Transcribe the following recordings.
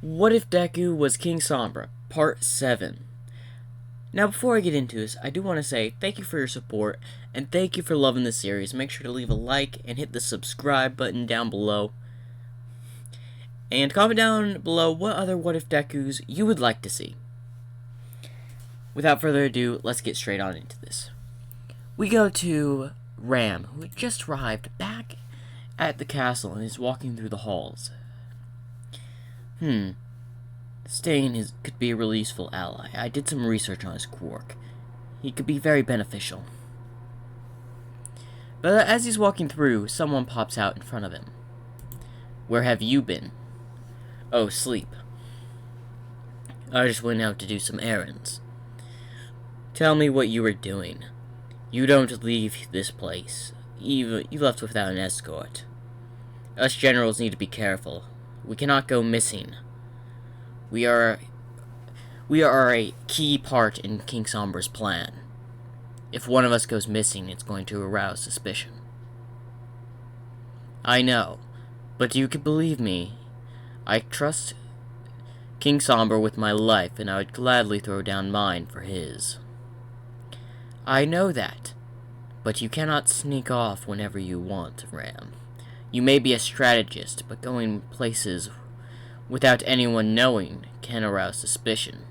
What if Deku was King Sombra? Part 7. Now, before I get into this, I do want to say thank you for your support, and thank you for loving this series. Make sure to leave a like and hit the subscribe button down below. And comment down below what other What If Dekus you would like to see. Without further ado, let's get straight on into this. We go to Ram, who had just arrived back at the castle and is walking through the halls. Stain could be a really useful ally. I did some research on his quirk. He could be very beneficial. But as he's walking through, someone pops out in front of him. Where have you been? Oh, sleep. I just went out to do some errands. Tell me what you were doing. You don't leave this place. You left without an escort. Us generals need to be careful. We cannot go missing. We are a key part in King Sombra's plan. If one of us goes missing, it's going to arouse suspicion. I know, but you can believe me. I trust King Sombra with my life, and I would gladly throw down mine for his. I know that, but you cannot sneak off whenever you want, Ram. You may be a strategist, but going places without anyone knowing can arouse suspicion.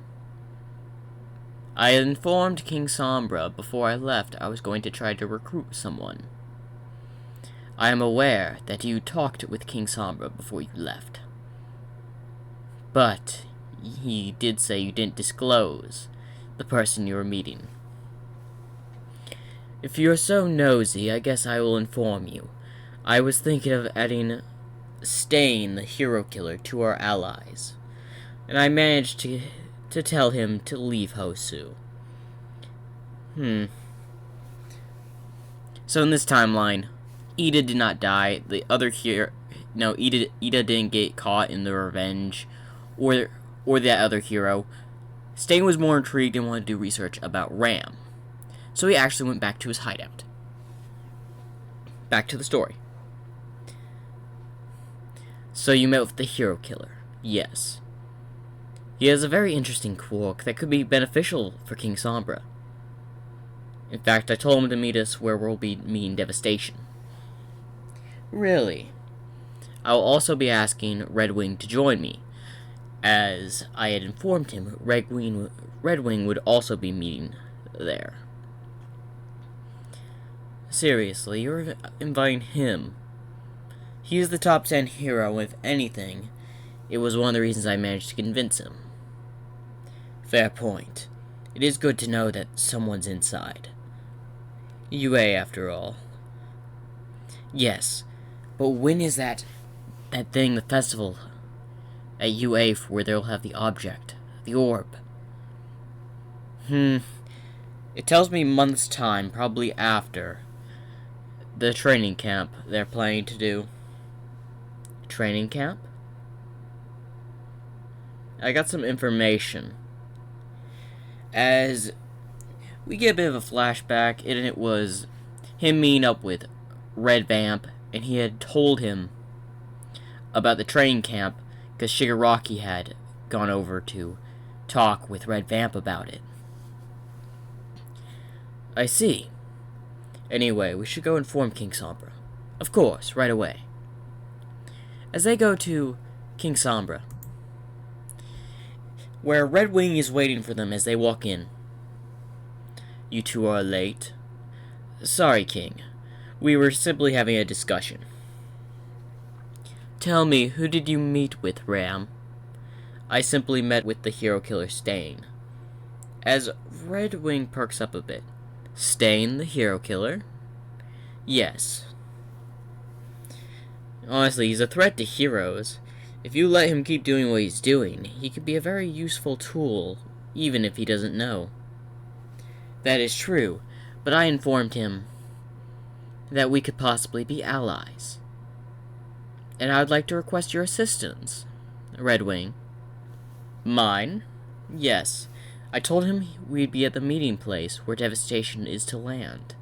I informed King Sombra before I left I was going to try to recruit someone. I am aware that you talked with King Sombra before you left. But he did say you didn't disclose the person you were meeting. If you're so nosy, I guess I will inform you. I was thinking of adding Stain, the hero killer, to our allies, and I managed to tell him to leave Hosu. So in this timeline, Ida did not die. The other hero, no, Ida didn't get caught in the revenge, or that other hero. Stain was more intrigued and wanted to do research about Ram, so he actually went back to his hideout. Back to the story. So you met with the hero killer. Yes. He has a very interesting quirk that could be beneficial for King Sombra. In fact, I told him to meet us where we'll be meeting Devastation. Really? I will also be asking Redwing to join me, as I had informed him Redwing would also be meeting there. Seriously, you're inviting him? He is the top 10 hero. If anything, it was one of the reasons I managed to convince him. Fair point. It is good to know that someone's inside. UA, after all. Yes, but when is that thing, the festival at UA, where they'll have the object, the orb? It tells me months' time, probably after the training camp they're planning to do. Training camp? I got some information. As we get a bit of a flashback, and it was him meeting up with Red Vamp, and he had told him about the training camp because Shigaraki had gone over to talk with Red Vamp about it. I see. Anyway, we should go inform King Sombra. Of course, right away. As they go to King Sombra, where Redwing is waiting for them as they walk in. You two are late. Sorry, King. We were simply having a discussion. Tell me, who did you meet with, Ram? I simply met with the hero killer Stain. As Redwing perks up a bit. Stain, the hero killer? Yes. Honestly, he's a threat to heroes. If you let him keep doing what he's doing, he could be a very useful tool, even if he doesn't know. That is true, but I informed him that we could possibly be allies. And I would like to request your assistance, Redwing. Mine? Yes. I told him we'd be at the meeting place where Devastation is to land.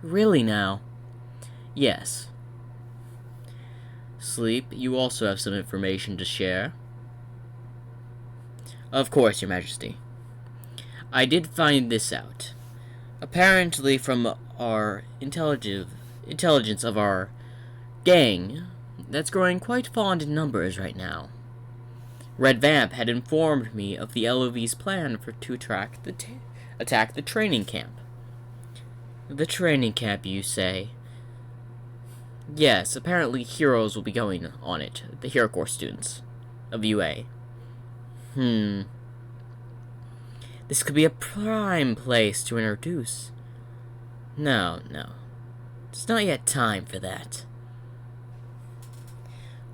Really now? Yes. Sleep, you also have some information to share. Of course, Your Majesty. I did find this out. Apparently from our intelligence of our gang, that's growing quite fond in numbers right now. Red Vamp had informed me of the LOV's plan to attack the training camp. The training camp, you say? Yes, apparently heroes will be going on it, the Hero Corps students of UA. This could be a prime place to introduce. No. It's not yet time for that.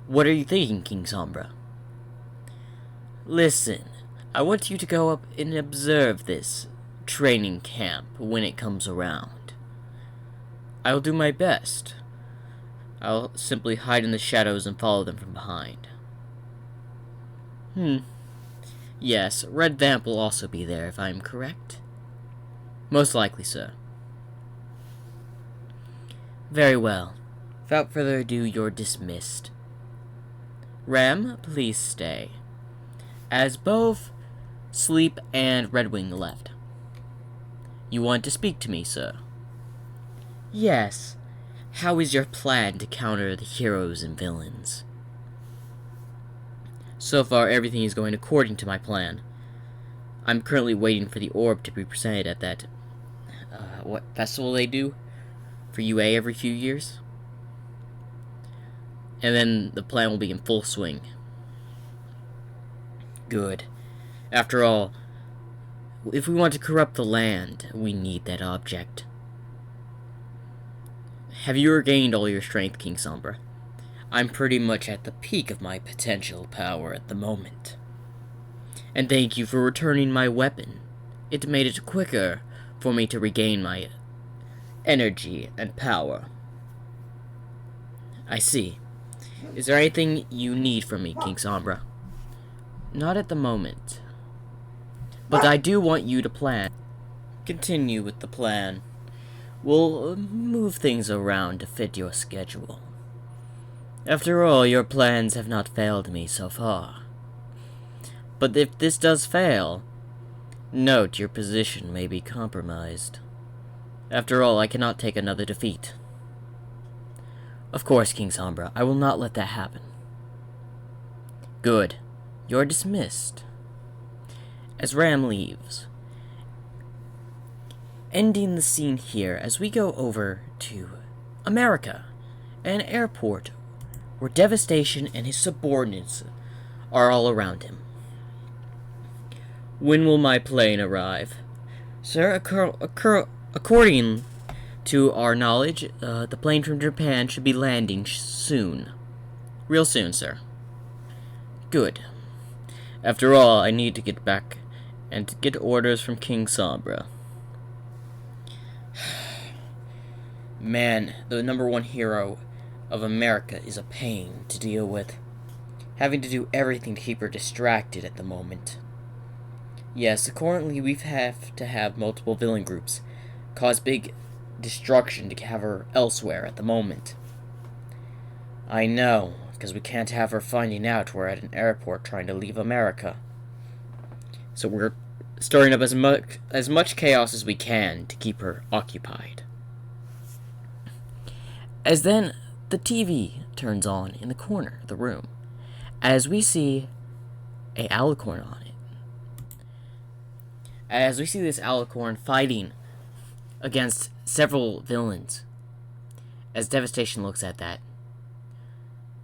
What are you thinking, King Sombra? Listen, I want you to go up and observe this training camp when it comes around. I'll do my best. I'll simply hide in the shadows and follow them from behind. Yes, Red Vamp will also be there, if I am correct. Most likely, sir. Very well. Without further ado, you're dismissed. Rem, please stay. As both Sleep and Redwing left. You want to speak to me, sir? Yes. How is your plan to counter the heroes and villains? So far, everything is going according to my plan. I'm currently waiting for the orb to be presented at that, what festival they do for UA every few years. And then the plan will be in full swing. Good. After all, if we want to corrupt the land, we need that object. Have you regained all your strength, King Sombra? I'm pretty much at the peak of my potential power at the moment. And thank you for returning my weapon. It made it quicker for me to regain my energy and power. I see. Is there anything you need from me, King Sombra? Not at the moment. But I do want you to plan. Continue with the plan. We'll move things around to fit your schedule. After all, your plans have not failed me so far. But if this does fail, note your position may be compromised. After all, I cannot take another defeat. Of course, King Sombra, I will not let that happen. Good. You're dismissed. As Ram leaves, ending the scene here as we go over to America, an airport where Devastation and his subordinates are all around him. When will my plane arrive? Sir, according to our knowledge, the plane from Japan should be landing soon. Real soon, sir. Good. After all, I need to get back and to get orders from King Sombra. Man, the #1 hero of America is a pain to deal with. Having to do everything to keep her distracted at the moment. Yes, currently we have to have multiple villain groups cause big destruction to have her elsewhere at the moment. I know, because we can't have her finding out we're at an airport trying to leave America. So we're stirring up as much chaos as we can to keep her occupied. As then the TV turns on in the corner of the room, as we see a alicorn on it. As we see this alicorn fighting against several villains. As Devastation looks at that.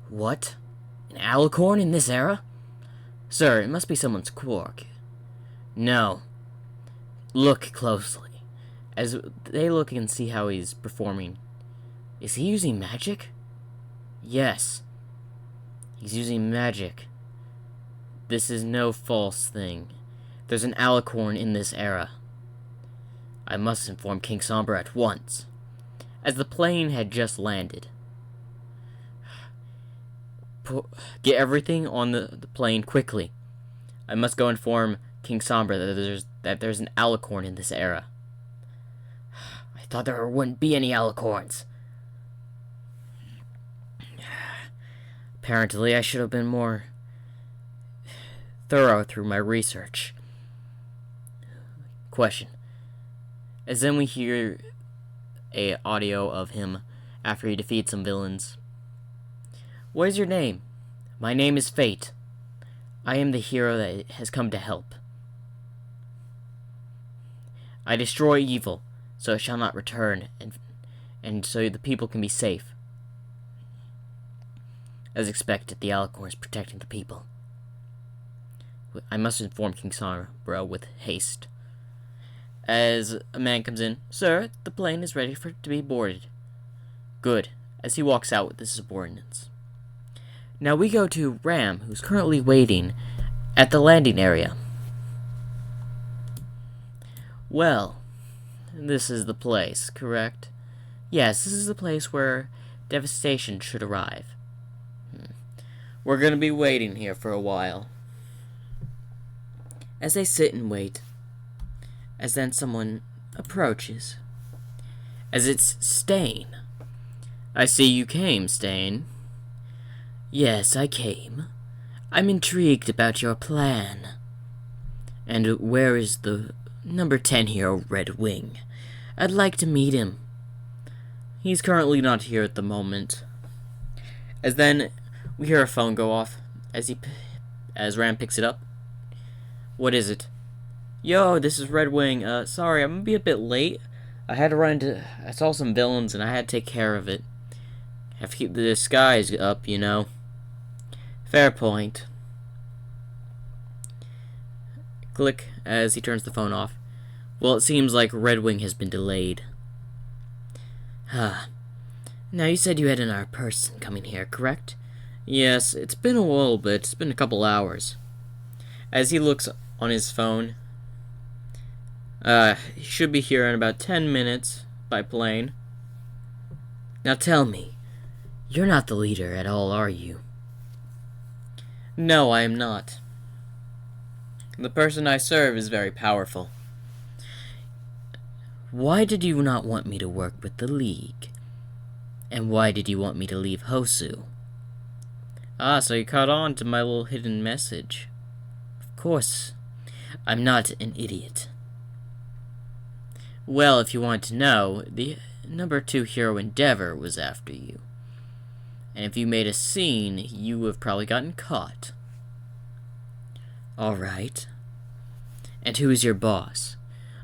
What? An alicorn in this era? Sir, it must be someone's quirk. No. Look closely. As they look and see how he's performing. Is he using magic? Yes. He's using magic. This is no false thing. There's an alicorn in this era. I must inform King Sombra at once. As the plane had just landed. Get everything on the plane quickly. I must go inform King Sombra that there's an alicorn in this era. I thought there wouldn't be any alicorns. Apparently, I should have been more thorough through my research. Question. As then we hear a audio of him after he defeats some villains. What is your name? My name is Fate. I am the hero that has come to help. I destroy evil, so it shall not return, and so the people can be safe. As expected, the Alicorn is protecting the people. I must inform King Sombra with haste. As a man comes in, Sir, the plane is ready to be boarded. Good, as he walks out with his subordinates. Now we go to Ram, who's currently waiting at the landing area. Well, this is the place, correct? Yes, this is the place where devastation should arrive. We're going to be waiting here for a while. As they sit and wait, as then someone approaches. As it's Stain. I see you came, Stain. Yes, I came. I'm intrigued about your plan. And where is the number 10 hero, Red Wing? I'd like to meet him. He's currently not here at the moment. As then we hear a phone go off as Ram picks it up. What is it? Yo, this is Red Wing. Sorry, I'm gonna be a bit late. I saw some villains and I had to take care of it. Have to keep the disguise up, you know. Fair point. Click as he turns the phone off. Well, it seems like Red Wing has been delayed. Now you said you had another person coming here, correct? Yes, it's been a little bit. It's been a couple hours. As he looks on his phone, he should be here in about 10 minutes by plane. Now tell me, you're not the leader at all, are you? No, I am not. The person I serve is very powerful. Why did you not want me to work with the League? And why did you want me to leave Hosu? So you caught on to my little hidden message. Of course, I'm not an idiot. Well, if you want to know, the number 2 hero Endeavor was after you. And if you made a scene, you have probably gotten caught. Alright. And who is your boss?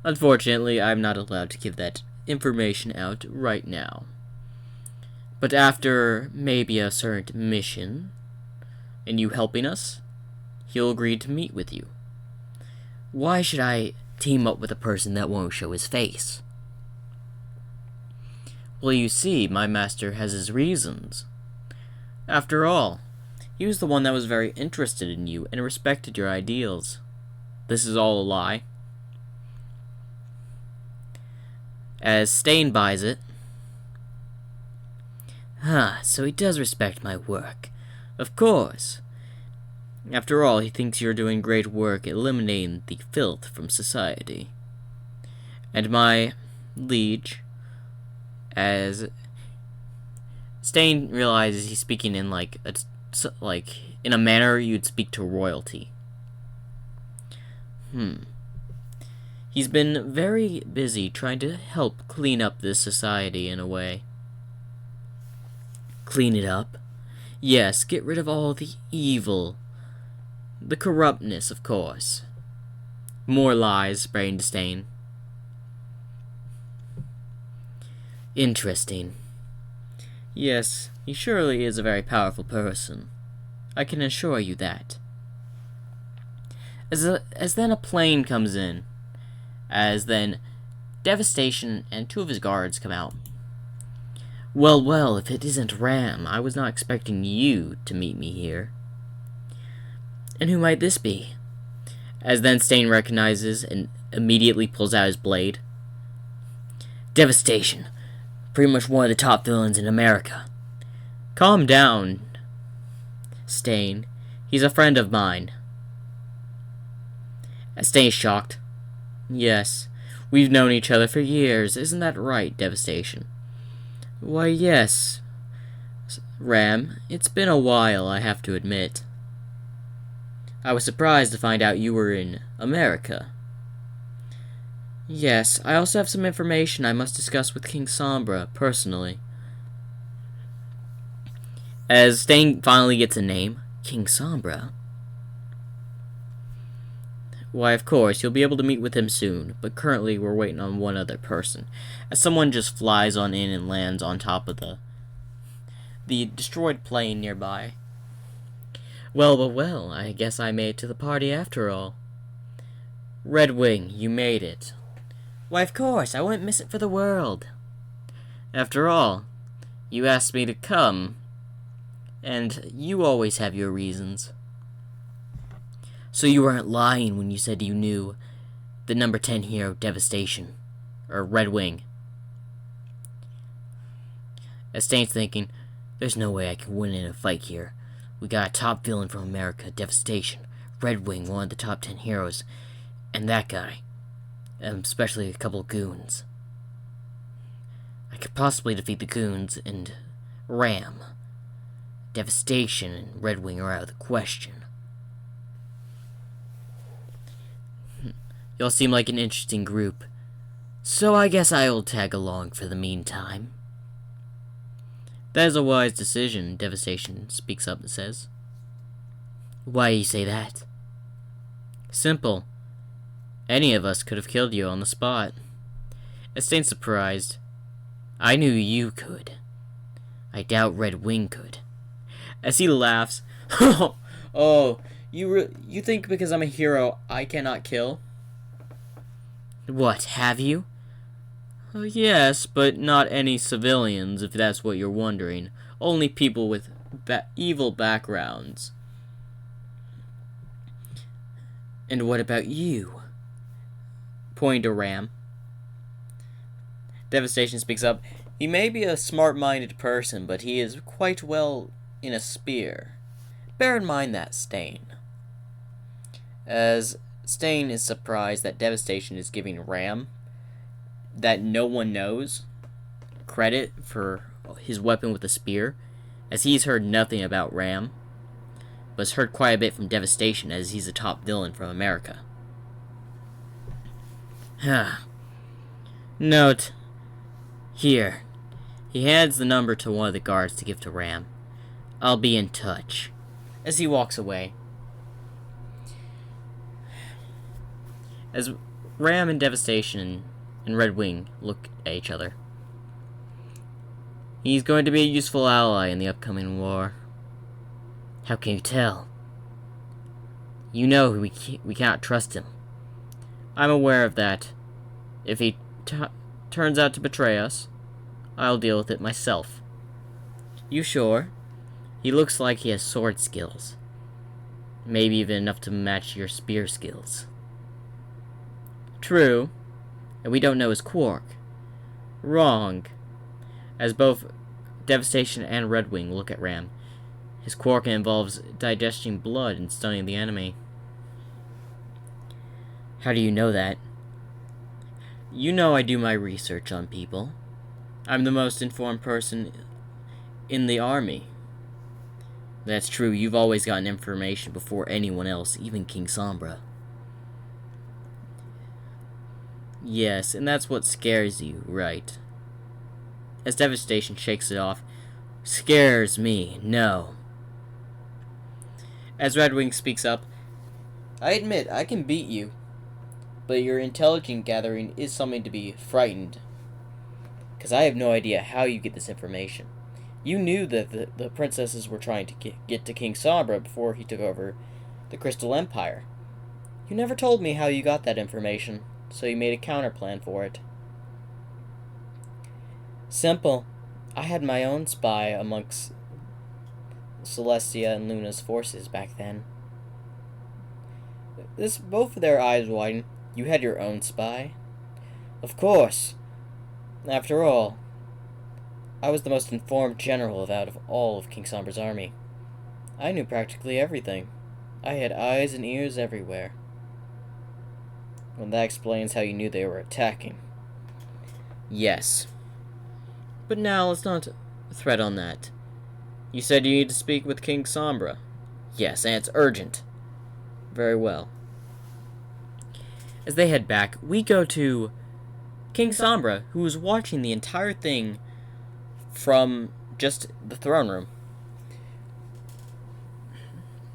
Unfortunately, I'm not allowed to give that information out right now. But after maybe a certain mission, and you helping us, he'll agree to meet with you. Why should I team up with a person that won't show his face? Well, you see, my master has his reasons. After all, he was the one that was very interested in you and respected your ideals. This is all a lie. As Stain buys it. So he does respect my work. Of course. After all, he thinks you're doing great work eliminating the filth from society. And my liege, as Stain realizes he's speaking in in a manner you'd speak to royalty. He's been very busy trying to help clean up this society in a way. Clean it up? Yes, get rid of all the evil. The corruptness, of course. More lies, brain Stain. Interesting. Yes, he surely is a very powerful person. I can assure you that. As then a plane comes in. As then Devastation and 2 of his guards come out. Well, if it isn't Ram, I was not expecting you to meet me here. And who might this be? As then Stain recognizes and immediately pulls out his blade. Devastation. Pretty much one of the top villains in America. Calm down, Stain. He's a friend of mine. Stain's shocked. Yes, we've known each other for years. Isn't that right, Devastation? Why, yes. Ram, it's been a while, I have to admit. I was surprised to find out you were in America. Yes, I also have some information I must discuss with King Sombra, personally. As Stain finally gets a name, King Sombra. Why, of course, you'll be able to meet with him soon, but currently we're waiting on one other person, as someone just flies on in and lands on top of the destroyed plane nearby. Well, I guess I made it to the party after all. Red Wing, you made it. Why, of course, I wouldn't miss it for the world. After all, you asked me to come, and you always have your reasons. So you weren't lying when you said you knew the number 10 hero, Devastation, or Red Wing. As Stain's thinking, there's no way I can win in a fight here. We got a top villain from America, Devastation, Red Wing, one of the top 10 heroes, and that guy, especially a couple of goons. I could possibly defeat the goons and Ram. Devastation and Red Wing are out of the question. Y'all seem like an interesting group, so I guess I will tag along for the meantime. That is a wise decision, Devastation speaks up and says. Why do you say that? Simple. Any of us could have killed you on the spot. Estane's surprised. I knew you could. I doubt Red Wing could. As he laughs, oh, you think because I'm a hero I cannot kill? What, have you? Yes, but not any civilians, if that's what you're wondering. Only people with evil backgrounds. And what about you? Pointing to Ram. Devastation speaks up. He may be a smart-minded person, but he is quite well in a spear. Bear in mind that, Stain. As Stain is surprised that Devastation is giving Ram, that no one knows, credit for his weapon with a spear, as he's heard nothing about Ram, but has heard quite a bit from Devastation as he's a top villain from America. Note. Here. He hands the number to one of the guards to give to Ram. I'll be in touch. As he walks away. As Ram and Devastation and Red Wing look at each other. He's going to be a useful ally in the upcoming war. How can you tell? You know we cannot trust him. I'm aware of that. If he turns out to betray us, I'll deal with it myself. You sure? He looks like he has sword skills. Maybe even enough to match your spear skills. True. And we don't know his quirk. Wrong. As both Devastation and Red Wing look at Ram, his quirk involves digesting blood and stunning the enemy. How do you know that? You know I do my research on people. I'm the most informed person in the army. That's true, you've always gotten information before anyone else, even King Sombra. Yes, and that's what scares you, right? As Devastation shakes it off, scares me, no. As Red Wing speaks up, I admit I can beat you, but your intelligence gathering is something to be frightened. Because I have no idea how you get this information. You knew that the princesses were trying to get to King Sombra before he took over the Crystal Empire. You never told me how you got that information, so you made a counterplan for it. Simple. I had my own spy amongst Celestia and Luna's forces back then. Both of their eyes widen. You had your own spy? Of course. After all, I was the most informed general out of all of King Sombra's army. I knew practically everything. I had eyes and ears everywhere. Well, that explains how you knew they were attacking. Yes. But now let's not thread on that. You said you need to speak with King Sombra. Yes, and it's urgent. Very well. As they head back, we go to King Sombra, who is watching the entire thing from just the throne room.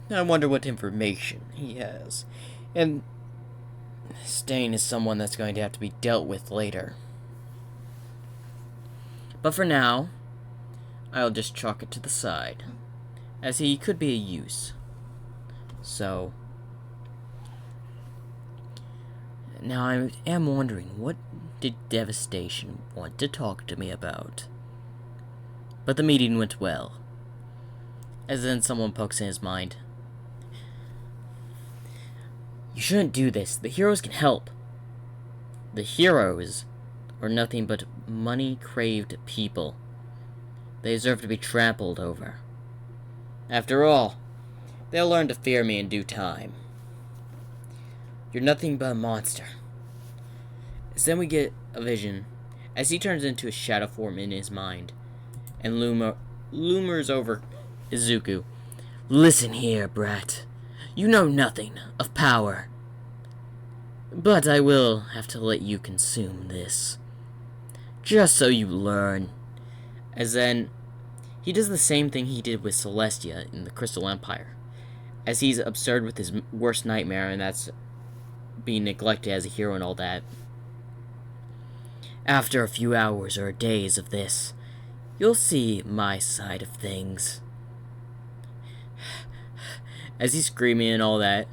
I wonder what information he has. And Stain is someone that's going to have to be dealt with later. But for now, I'll just chalk it to the side, as he could be a use. So, now I am wondering, what did Devastation want to talk to me about? But the meeting went well. As then someone pokes in his mind. You shouldn't do this. The heroes can help. The heroes are nothing but money-craved people. They deserve to be trampled over. After all, they'll learn to fear me in due time. You're nothing but a monster. As then we get a vision, as he turns into a shadow form in his mind, and loomers over Izuku. Listen here, brat. You know nothing of power. But I will have to let you consume this. Just so you learn. As then, he does the same thing he did with Celestia in the Crystal Empire. As he's absurd with his worst nightmare, and that's being neglected as a hero and all that. After a few hours or days of this, you'll see my side of things. As he's screaming and all that.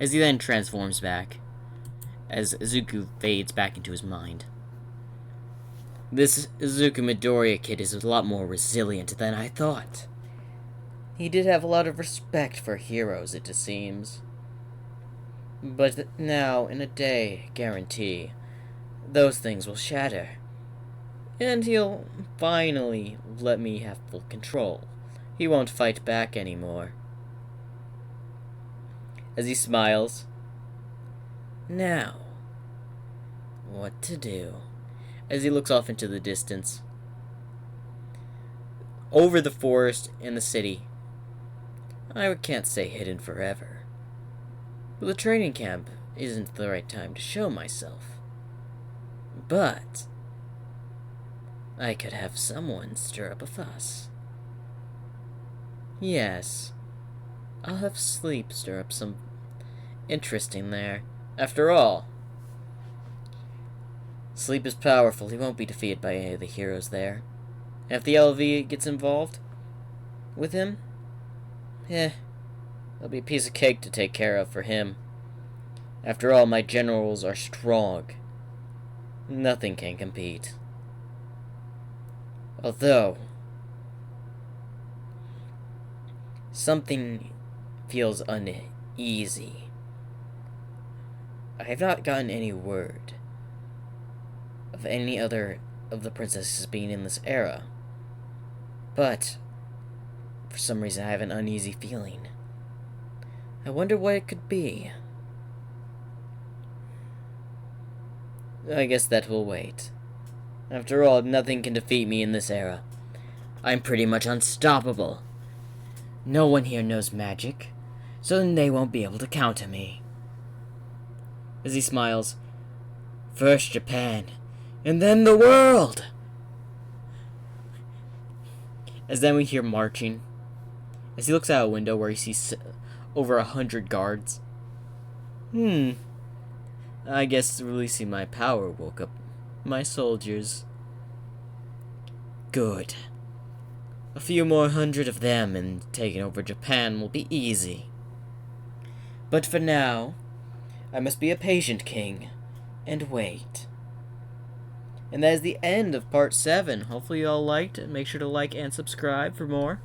As he then transforms back, as Izuku fades back into his mind. This Izuku Midoriya kid is a lot more resilient than I thought. He did have a lot of respect for heroes, it seems. But now, in a day, guarantee, those things will shatter. And he'll finally let me have full control. He won't fight back anymore. As he smiles. Now, what to do? As he looks off into the distance. Over the forest and the city. I can't say hidden forever. But the training camp isn't the right time to show myself. But I could have someone stir up a fuss. Yes, I'll have Sleep stir up some interesting there. After all, Sleep is powerful. He won't be defeated by any of the heroes there. And if the LV gets involved with him, it'll be a piece of cake to take care of for him. After all, my generals are strong. Nothing can compete. Although, something feels uneasy. I have not gotten any word of any other of the princesses being in this era. But, for some reason I have an uneasy feeling. I wonder what it could be. I guess that will wait. After all, nothing can defeat me in this era. I'm pretty much unstoppable. No one here knows magic, so then they won't be able to counter me. As he smiles, first Japan, and then the world! As then we hear marching. As he looks out a window where he sees over 100 guards. I guess releasing my power woke up my soldiers. Good. A few more hundred of them and taking over Japan will be easy. But for now, I must be a patient king and wait. And that is the end of part 7. Hopefully you all liked it. Make sure to like and subscribe for more.